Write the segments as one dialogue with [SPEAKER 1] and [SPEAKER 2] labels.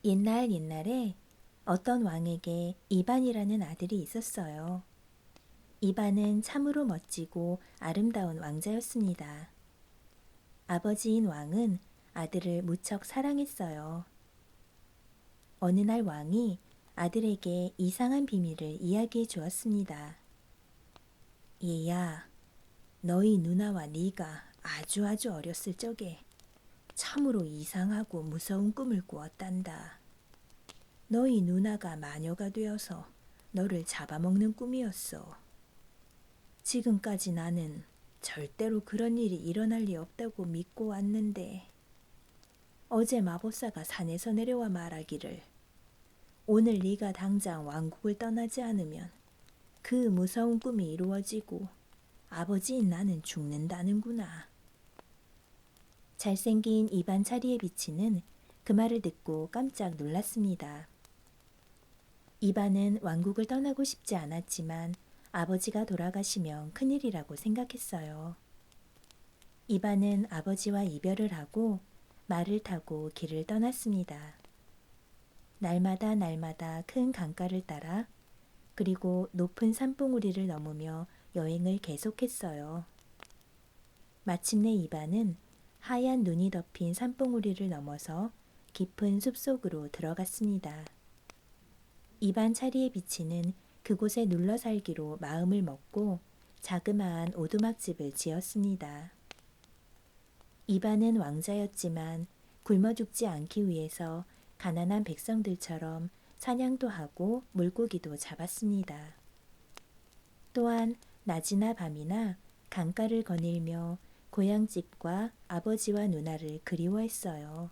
[SPEAKER 1] 옛날 옛날에 어떤 왕에게 이반이라는 아들이 있었어요. 이반은 참으로 멋지고 아름다운 왕자였습니다. 아버지인 왕은 아들을 무척 사랑했어요. 어느 날 왕이 아들에게 이상한 비밀을 이야기해 주었습니다. 얘야, 너희 누나와 네가 아주 어렸을 적에 참으로 이상하고 무서운 꿈을 꾸었단다. 너희 누나가 마녀가 되어서 너를 잡아먹는 꿈이었어. 지금까지 나는 절대로 그런 일이 일어날 리 없다고 믿고 왔는데 어제 마법사가 산에서 내려와 말하기를 오늘 네가 당장 왕국을 떠나지 않으면 그 무서운 꿈이 이루어지고 아버지인 나는 죽는다는구나. 잘생긴 이반 차리에 비치는 그 말을 듣고 깜짝 놀랐습니다. 이반은 왕국을 떠나고 싶지 않았지만 아버지가 돌아가시면 큰일이라고 생각했어요. 이반은 아버지와 이별을 하고 말을 타고 길을 떠났습니다. 날마다 큰 강가를 따라 그리고 높은 산봉우리를 넘으며 여행을 계속했어요. 마침내 이반은 하얀 눈이 덮인 산봉우리를 넘어서 깊은 숲속으로 들어갔습니다. 이반 차리에 비치는 그곳에 눌러 살기로 마음을 먹고 자그마한 오두막집을 지었습니다. 이반은 왕자였지만 굶어 죽지 않기 위해서 가난한 백성들처럼 사냥도 하고 물고기도 잡았습니다. 또한 낮이나 밤이나 강가를 거닐며 고향집과 아버지와 누나를 그리워했어요.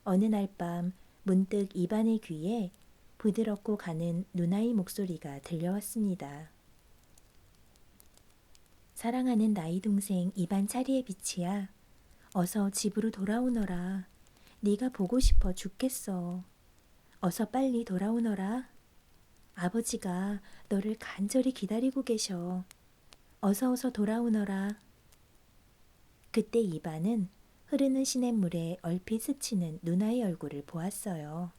[SPEAKER 1] 어느 날 밤 문득 이반의 귀에 부드럽고 가는 누나의 목소리가 들려왔습니다. 사랑하는 나의 동생 이반 차리의 빛이야. 어서 집으로 돌아오너라. 네가 보고 싶어 죽겠어. 어서 빨리 돌아오너라. 아버지가 너를 간절히 기다리고 계셔. 어서 돌아오너라. 그때 이반은 흐르는 시냇물에 얼핏 스치는 누나의 얼굴을 보았어요.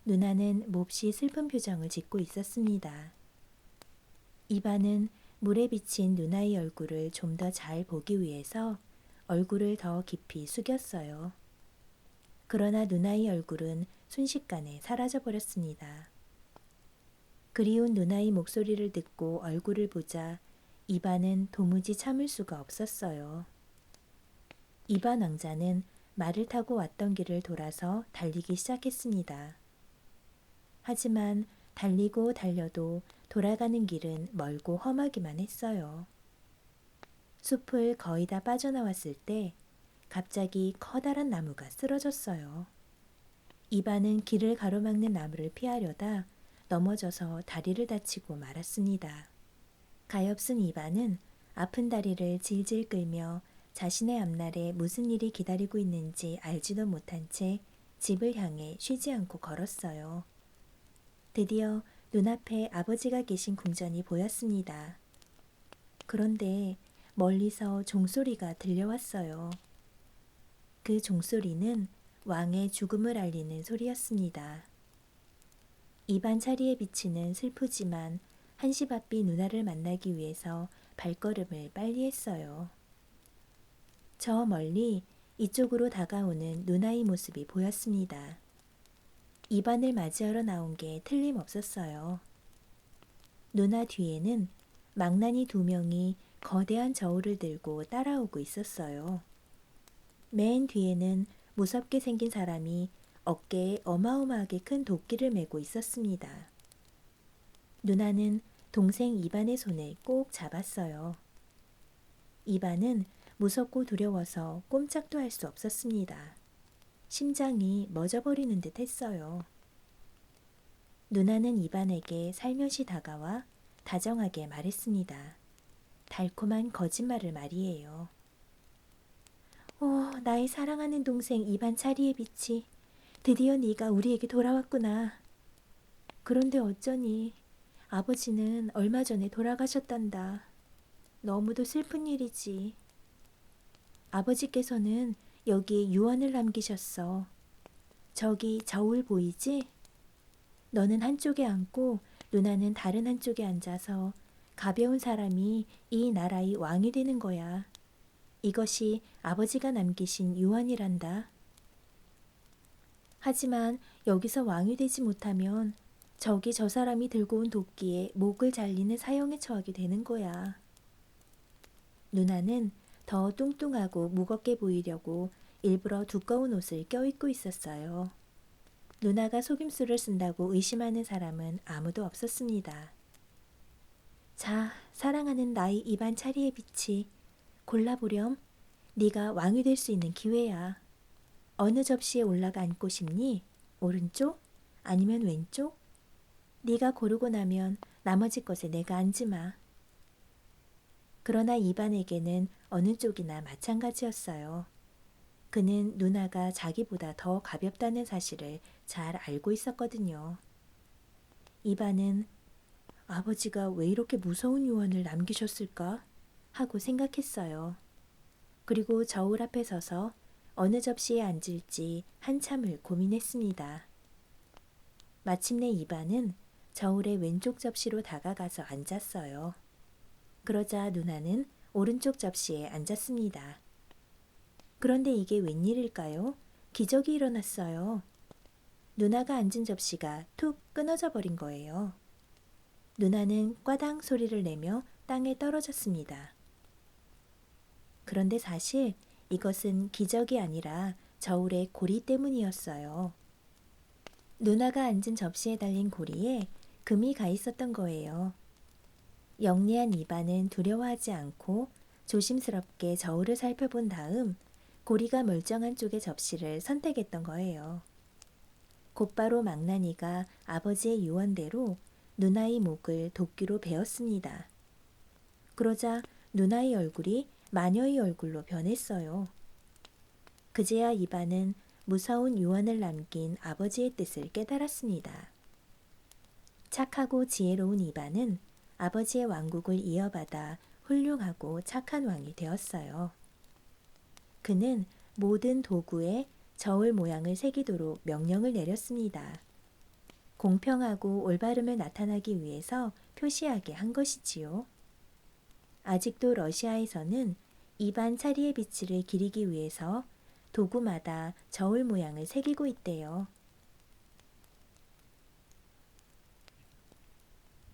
[SPEAKER 1] 누나는 몹시 슬픈 표정을 짓고 있었습니다. 이반은 물에 비친 누나의 얼굴을 좀 더 잘 보기 위해서 얼굴을 더 깊이 숙였어요. 그러나 누나의 얼굴은 순식간에 사라져버렸습니다. 그리운 누나의 목소리를 듣고 얼굴을 보자 이반은 도무지 참을 수가 없었어요. 이반 왕자는 말을 타고 왔던 길을 돌아서 달리기 시작했습니다. 하지만 달리고 달려도 돌아가는 길은 멀고 험하기만 했어요. 숲을 거의 다 빠져나왔을 때 갑자기 커다란 나무가 쓰러졌어요. 이반은 길을 가로막는 나무를 피하려다 넘어져서 다리를 다치고 말았습니다. 가엾은 이반은 아픈 다리를 질질 끌며 자신의 앞날에 무슨 일이 기다리고 있는지 알지도 못한 채 집을 향해 쉬지 않고 걸었어요. 드디어 눈앞에 아버지가 계신 궁전이 보였습니다. 그런데 멀리서 종소리가 들려왔어요. 그 종소리는 왕의 죽음을 알리는 소리였습니다. 이반 차리에 비치는 슬프지만 한시바삐 누나를 만나기 위해서 발걸음을 빨리 했어요. 저 멀리 이쪽으로 다가오는 누나의 모습이 보였습니다. 이반을 맞이하러 나온 게 틀림없었어요. 누나 뒤에는 망나니 2명이 거대한 저울을 들고 따라오고 있었어요. 맨 뒤에는 무섭게 생긴 사람이 어깨에 어마어마하게 큰 도끼를 메고 있었습니다. 누나는 동생 이반의 손을 꼭 잡았어요. 이반은 무섭고 두려워서 꼼짝도 할 수 없었습니다. 심장이 멎어버리는 듯 했어요. 누나는 이반에게 살며시 다가와 다정하게 말했습니다. 달콤한 거짓말을 말이에요. 나의 사랑하는 동생 이반 차리의 빛이 드디어 네가 우리에게 돌아왔구나. 그런데 어쩌니 아버지는 얼마 전에 돌아가셨단다. 너무도 슬픈 일이지. 아버지께서는 여기에 유언을 남기셨어. 저기 저울 보이지? 너는 한쪽에 앉고 누나는 다른 한쪽에 앉아서 가벼운 사람이 이 나라의 왕이 되는 거야. 이것이 아버지가 남기신 유언이란다. 하지만 여기서 왕이 되지 못하면 저기 저 사람이 들고 온 도끼에 목을 잘리는 사형에 처하게 되는 거야. 누나는 더 뚱뚱하고 무겁게 보이려고 일부러 두꺼운 옷을 껴입고 있었어요. 누나가 속임수를 쓴다고 의심하는 사람은 아무도 없었습니다. 자, 사랑하는 나의 입안 차리의 빛이 골라보렴. 네가 왕이 될 수 있는 기회야. 어느 접시에 올라가 앉고 싶니? 오른쪽? 아니면 왼쪽? 네가 고르고 나면 나머지 것에 내가 앉으마. 그러나 이반에게는 어느 쪽이나 마찬가지였어요. 그는 누나가 자기보다 더 가볍다는 사실을 잘 알고 있었거든요. 이반은 아버지가 왜 이렇게 무서운 유언을 남기셨을까? 하고 생각했어요. 그리고 저울 앞에 서서 어느 접시에 앉을지 한참을 고민했습니다. 마침내 이반은 저울의 왼쪽 접시로 다가가서 앉았어요. 그러자 누나는 오른쪽 접시에 앉았습니다. 그런데 이게 웬일일까요? 기적이 일어났어요. 누나가 앉은 접시가 툭 끊어져 버린 거예요. 누나는 꽈당 소리를 내며 땅에 떨어졌습니다. 그런데 사실 이것은 기적이 아니라 저울의 고리 때문이었어요. 누나가 앉은 접시에 달린 고리에 금이 가 있었던 거예요. 영리한 이반은 두려워하지 않고 조심스럽게 저울을 살펴본 다음 고리가 멀쩡한 쪽의 접시를 선택했던 거예요. 곧바로 망나니가 아버지의 유언대로 누나의 목을 도끼로 베었습니다. 그러자 누나의 얼굴이 마녀의 얼굴로 변했어요. 그제야 이반은 무서운 유언을 남긴 아버지의 뜻을 깨달았습니다. 착하고 지혜로운 이반은 아버지의 왕국을 이어받아 훌륭하고 착한 왕이 되었어요. 그는 모든 도구에 저울 모양을 새기도록 명령을 내렸습니다. 공평하고 올바름을 나타나기 위해서 표시하게 한 것이지요. 아직도 러시아에서는 이반 차리의 비치를 기리기 위해서 도구마다 저울 모양을 새기고 있대요.